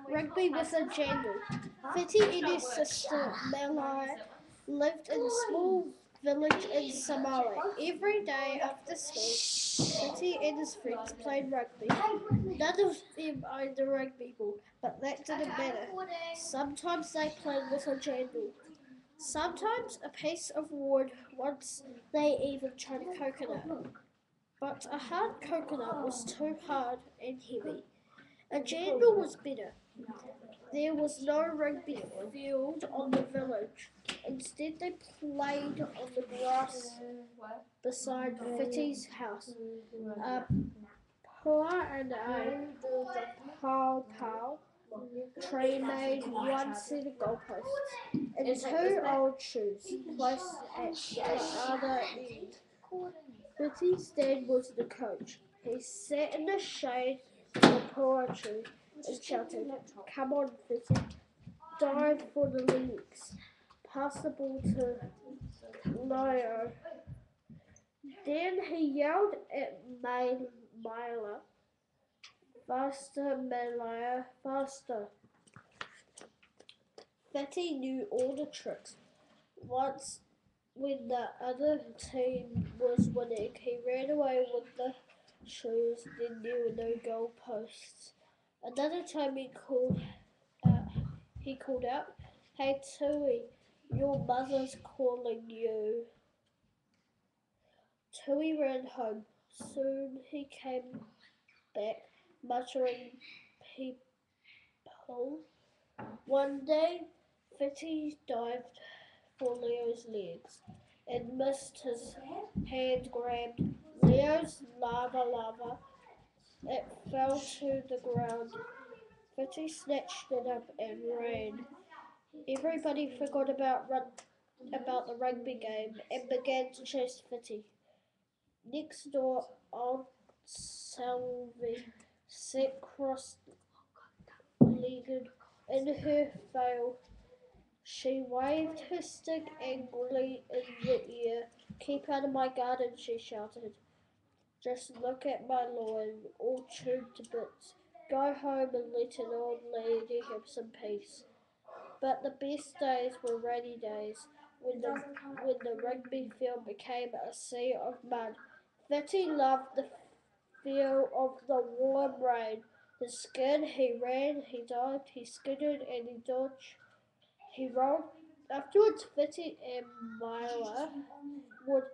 Rugby was a jandal. Fitty and his sister Malaya lived in a small village in Samoa. Every day after school, Fitty and his friends played rugby. None of them owned a rugby ball, but that didn't matter. Sometimes they played with a jandal. Sometimes a piece of wood, once they even tried a coconut. But a hard coconut was too hard and heavy. A jandal was better. There was no rugby field on the village. Instead, they played on the grass beside Fitty's house. A pua and a pau tree made one set of goalposts and two old shoes placed at the other end. Fitty's dad was the coach. He sat in the shade of the pua tree and shouted, "Come on, Fitty, dive for the legs." Pass the ball to Leo. Then he yelled at Myla, "Faster, Malaya, faster." Fatty knew all the tricks. Once, when the other team was winning, he ran away with the shoes, then there were no goalposts. Another time he called out, "Hey Tui, your mother's calling you." Tui ran home. Soon he came back, muttering people. One day, Fitty dived for Leo's legs and missed. His hand grabbed Leo's lava. It fell to the ground. Fitty snatched it up and ran. Everybody forgot about the rugby game and began to chase Fitty. Next door, old Sylvie sat cross-legged in her veil. She waved her stick angrily in the air. "Keep out of my garden," she shouted. "Just look at my lawn, all chewed to bits. Go home and let an old lady have some peace." But the best days were rainy days, when the rugby field became a sea of mud. Fitty loved the feel of the warm rain. His skin, he ran, he dived, he skidded, and he dodged. He rolled. Afterwards, Fitty and Myla would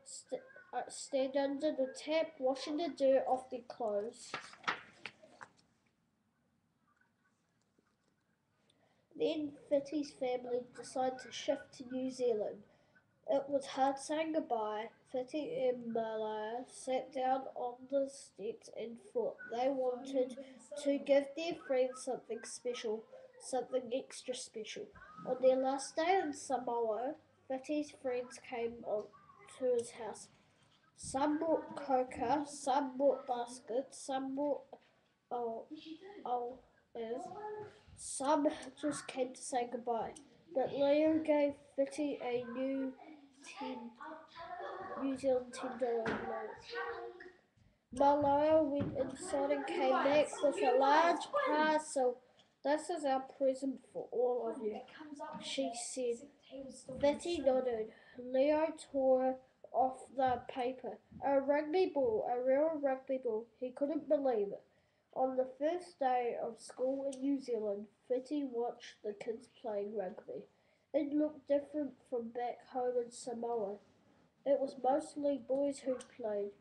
stand under the tap, washing the dirt off their clothes. Then Fitty's family decided to shift to New Zealand. It was hard saying goodbye. Fitty and Myla sat down on the steps and thought they wanted to give their friends something special, something extra special. On their last day in Samoa, Fitty's friends came to his house. Some brought coca, some brought baskets, some brought oh, some just came to say goodbye. But Leo gave Fitty a New Zealand $10 note. Malaya went inside and came back with a large parcel. "This is our present for all of you," she said. Fitty nodded. Leo tore off the paper. A rugby ball, a real rugby ball. He couldn't believe it. On the first day of school in New Zealand, Fitty watched the kids playing rugby. It looked different from back home in Samoa. It was mostly boys who played.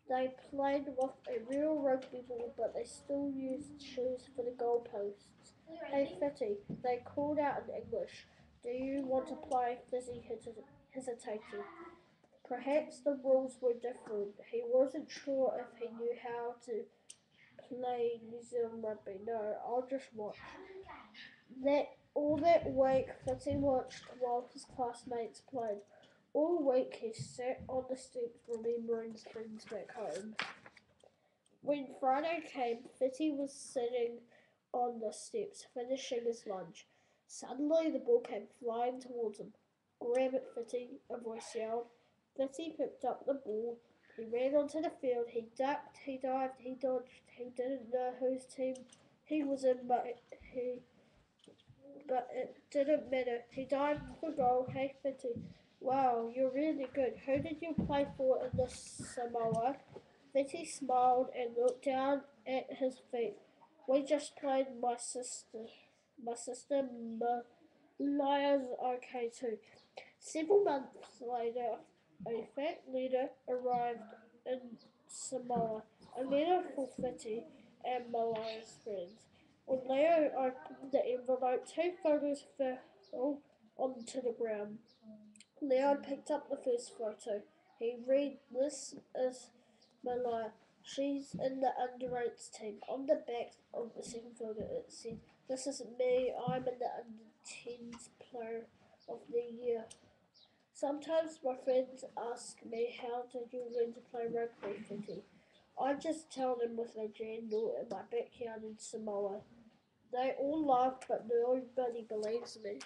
They played with a real rugby ball, but they still used shoes for the goalposts. "Hey Fitty," they called out in English. "Do you want to play?" Fitty hesitated. Perhaps the rules were different. He wasn't sure if he knew how to play New Zealand rugby. "No, I'll just watch." All that week, Fitty watched while his classmates played. All week he sat on the steps remembering his friends back home. When Friday came, Fitty was sitting on the steps, finishing his lunch. Suddenly the ball came flying towards him. "Grab it, Fitty," a voice yelled. Fitty picked up the ball. He ran onto the field. He ducked, he dived, he dodged. He didn't know whose team he was in, but it didn't matter. He dived for goal. Hey, Fitty. Wow, you're really good. Who did you play for in the Samoa? Fitty smiled and looked down at his feet. We just played my sister. My sister Maya's okay too. Several months later, a fat letter arrived in Samoa, a letter for Fitty and Malaya's friends. When Leo opened the envelope, two photos fell onto the ground. Leo picked up the first photo. He read, "This is Malaya. She's in the under-8s team." On the back of the second photo it said, "This is me. I'm in the under-10s player of the year." Sometimes my friends ask me, "How did you learn to play rugby, Fitty?" I just tell them with a jandal in my backyard in Samoa. They all laugh, but nobody believes me.